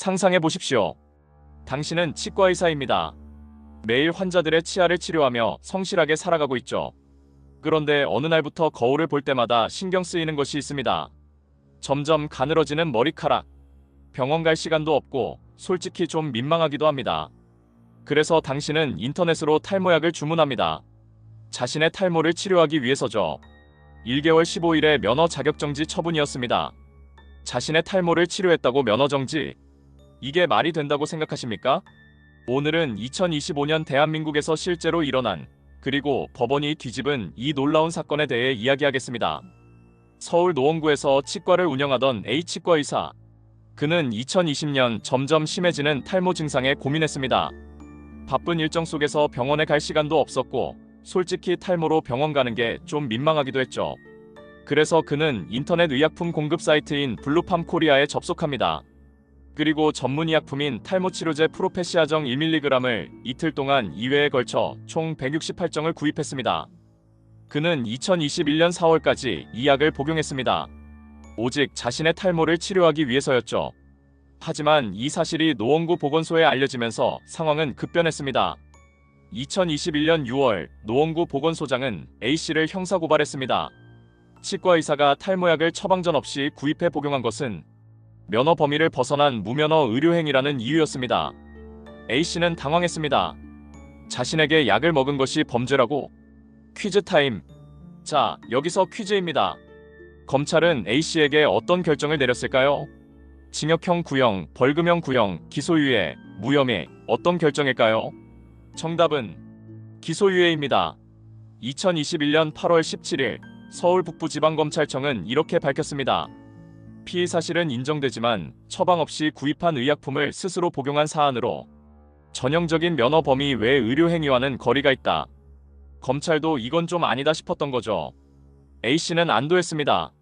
상상해 보십시오. 당신은 치과 의사입니다. 매일 환자들의 치아를 치료하며 성실하게 살아가고 있죠. 그런데 어느 날부터 거울을 볼 때마다 신경 쓰이는 것이 있습니다. 점점 가늘어지는 머리카락. 병원 갈 시간도 없고 솔직히 좀 민망하기도 합니다. 그래서 당신은 인터넷으로 탈모약을 주문합니다. 자신의 탈모를 치료하기 위해서죠. 1개월 15일의 면허 자격정지 처분이었습니다. 자신의 탈모를 치료했다고 면허정지? 이게 말이 된다고 생각하십니까? 오늘은 2025년 대한민국에서 실제로 일어난, 그리고 법원이 뒤집은 이 놀라운 사건에 대해 이야기하겠습니다. 서울 노원구에서 치과를 운영하던 A치과 의사. 그는 2020년 점점 심해지는 탈모 증상에 고민했습니다. 바쁜 일정 속에서 병원에 갈 시간도 없었고, 솔직히 탈모로 병원 가는 게 좀 민망하기도 했죠. 그래서 그는 인터넷 의약품 공급 사이트인 블루팜 코리아에 접속합니다. 그리고 전문 의약품인 탈모 치료제 프로페시아정 1mg을 이틀 동안 2회에 걸쳐 총 168정을 구입했습니다. 그는 2021년 4월까지 이 약을 복용했습니다. 오직 자신의 탈모를 치료하기 위해서였죠. 하지만 이 사실이 노원구 보건소에 알려지면서 상황은 급변했습니다. 2021년 6월 노원구 보건소장은 A씨를 형사고발했습니다. 치과 의사가 탈모약을 처방전 없이 구입해 복용한 것은 면허 범위를 벗어난 무면허 의료행위라는 이유였습니다. A씨는 당황했습니다. 자신에게 약을 먹은 것이 범죄라고? 퀴즈 타임. 자, 여기서 퀴즈입니다. 검찰은 A씨에게 어떤 결정을 내렸을까요? 징역형 구형, 벌금형 구형, 기소유예, 무혐의, 어떤 결정일까요? 정답은 기소유예입니다. 2021년 8월 17일 서울 북부지방검찰청은 이렇게 밝혔습니다. 피의 사실은 인정되지만 처방 없이 구입한 의약품을 스스로 복용한 사안으로 전형적인 면허 범위 외 의료행위와는 거리가 있다. 검찰도 이건 좀 아니다 싶었던 거죠. A씨는 안도했습니다.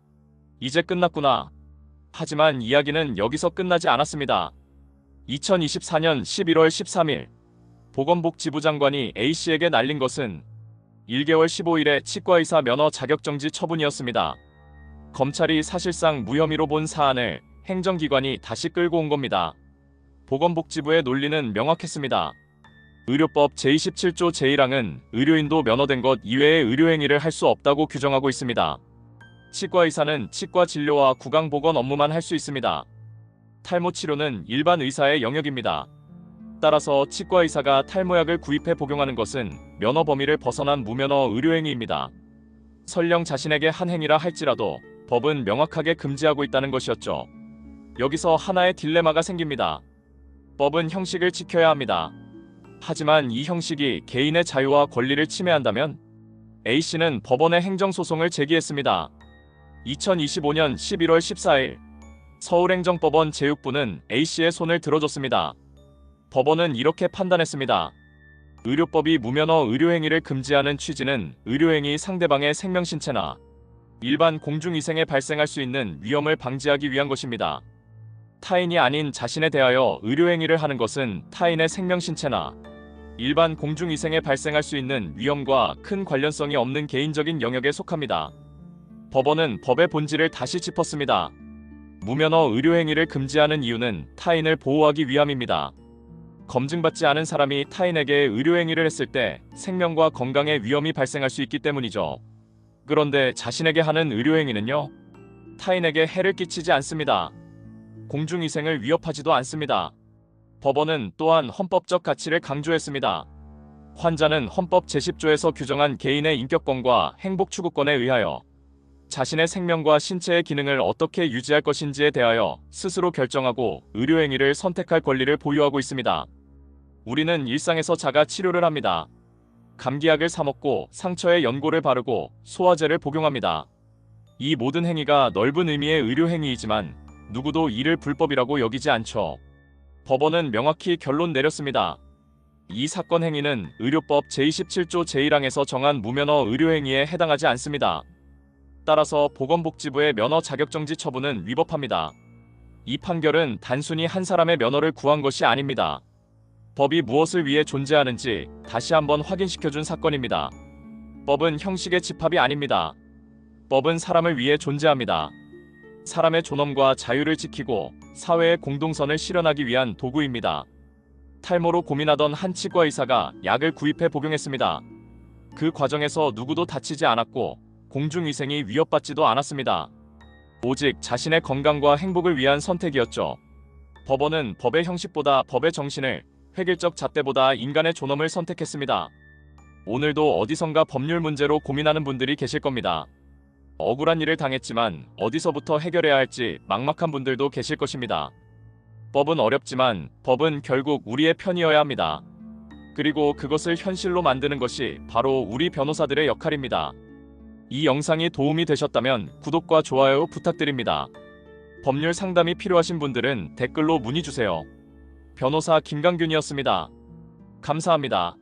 이제 끝났구나. 하지만 이야기는 여기서 끝나지 않았습니다. 2024년 11월 13일 보건복지부 장관이 A씨에게 날린 것은 1개월 15일의 치과의사 면허 자격정지 처분이었습니다. 검찰이 사실상 무혐의로 본 사안을 행정기관이 다시 끌고 온 겁니다. 보건복지부의 논리는 명확했습니다. 의료법 제27조 제1항은 의료인도 면허된 것 이외의 의료행위를 할 수 없다고 규정하고 있습니다. 치과의사는 치과 진료와 구강보건 업무만 할 수 있습니다. 탈모 치료는 일반 의사의 영역입니다. 따라서 치과의사가 탈모약을 구입해 복용하는 것은 면허 범위를 벗어난 무면허 의료행위입니다. 설령 자신에게 한 행위라 할지라도 법은 명확하게 금지하고 있다는 것이었죠. 여기서 하나의 딜레마가 생깁니다. 법은 형식을 지켜야 합니다. 하지만 이 형식이 개인의 자유와 권리를 침해한다면? A씨는 법원에 행정소송을 제기했습니다. 2025년 11월 14일 서울행정법원 제6부는 A씨의 손을 들어줬습니다. 법원은 이렇게 판단했습니다. 의료법이 무면허 의료행위를 금지하는 취지는 의료행위 상대방의 생명신체나 일반 공중위생에 발생할 수 있는 위험을 방지하기 위한 것입니다. 타인이 아닌 자신에 대하여 의료행위를 하는 것은 타인의 생명신체나 일반 공중위생에 발생할 수 있는 위험과 큰 관련성이 없는 개인적인 영역에 속합니다. 법원은 법의 본질을 다시 짚었습니다. 무면허 의료행위를 금지하는 이유는 타인을 보호하기 위함입니다. 검증받지 않은 사람이 타인에게 의료행위를 했을 때 생명과 건강에 위험이 발생할 수 있기 때문이죠. 그런데 자신에게 하는 의료행위는요? 타인에게 해를 끼치지 않습니다. 공중위생을 위협하지도 않습니다. 법원은 또한 헌법적 가치를 강조했습니다. 환자는 헌법 제10조에서 규정한 개인의 인격권과 행복추구권에 의하여 자신의 생명과 신체의 기능을 어떻게 유지할 것인지에 대하여 스스로 결정하고 의료행위를 선택할 권리를 보유하고 있습니다. 우리는 일상에서 자가 치료를 합니다. 감기약을 사 먹고 상처에 연고를 바르고 소화제를 복용합니다. 이 모든 행위가 넓은 의미의 의료행위이지만 누구도 이를 불법이라고 여기지 않죠. 법원은 명확히 결론 내렸습니다. 이 사건 행위는 의료법 제27조 제1항에서 정한 무면허 의료행위에 해당하지 않습니다. 따라서 보건복지부의 면허 자격정지 처분은 위법합니다. 이 판결은 단순히 한 사람의 면허를 구한 것이 아닙니다. 법이 무엇을 위해 존재하는지 다시 한번 확인시켜준 사건입니다. 법은 형식의 집합이 아닙니다. 법은 사람을 위해 존재합니다. 사람의 존엄과 자유를 지키고 사회의 공동선을 실현하기 위한 도구입니다. 탈모로 고민하던 한 치과 의사가 약을 구입해 복용했습니다. 그 과정에서 누구도 다치지 않았고 공중위생이 위협받지도 않았습니다. 오직 자신의 건강과 행복을 위한 선택이었죠. 법원은 법의 형식보다 법의 정신을, 획일적 잣대보다 인간의 존엄을 선택했습니다. 오늘도 어디선가 법률 문제로 고민하는 분들이 계실 겁니다. 억울한 일을 당했지만 어디서부터 해결해야 할지 막막한 분들도 계실 것입니다. 법은 어렵지만 법은 결국 우리의 편이어야 합니다. 그리고 그것을 현실로 만드는 것이 바로 우리 변호사들의 역할입니다. 이 영상이 도움이 되셨다면 구독과 좋아요 부탁드립니다. 법률 상담이 필요하신 분들은 댓글로 문의 주세요. 변호사 김강균이었습니다. 감사합니다.